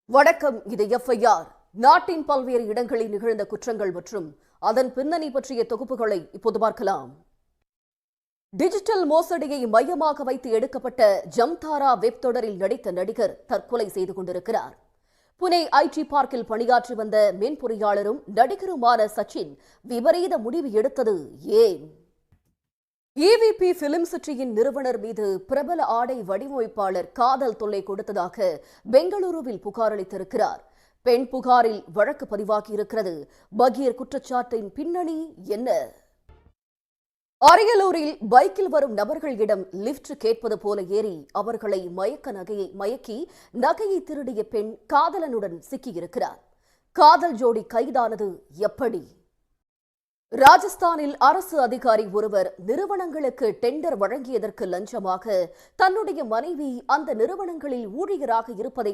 வணக்கம். இது எஃப்ஐஆர். நாட்டின் பல்வேறு இடங்களில் நிகழ்ந்த குற்றங்கள் மற்றும் அதன் பின்னணி பற்றிய தொகுப்புகளை இப்போது பார்க்கலாம். டிஜிட்டல் மோசடியை மையமாக வைத்து எடுக்கப்பட்ட ஜம்தாரா வெப் தொடரில் நடித்த நடிகர் தற்கொலை செய்து கொண்டிருக்கிறார். புனே ஐடி பார்க்கில் பணியாற்றி வந்த மென்பொறியாளரும் நடிகருமான சச்சின் விபரீத முடிவு எடுத்தது ஏன்? EVP பிலிம் சிட்டியின் நிறுவனர் மீது பிரபல ஆடை வடிவமைப்பாளர் காதல் தொல்லை கொடுத்ததாக பெங்களூருவில் புகார் அளித்திருக்கிறார். பெண் புகாரில் வழக்கு பதிவாகியிருக்கிறது. பகீர் குற்றச்சாட்டின் பின்னணி என்ன? அரியலூரில் பைக்கில் வரும் நபர்களிடம் லிப்ட் கேட்பது போல ஏறி அவர்களை மயக்கி நகையை திருடிய பெண் காதலனுடன் சிக்கியிருக்கிறார். காதல் ஜோடி கைதானது எப்படி? ராஜஸ்தானில் அரசு அதிகாரி ஒருவர் நிறுவனங்களுக்கு டெண்டர் வழங்கியதற்கு லஞ்சமாக தன்னுடைய மனைவி அந்த நிறுவனங்களில் ஊழியராக இருப்பதை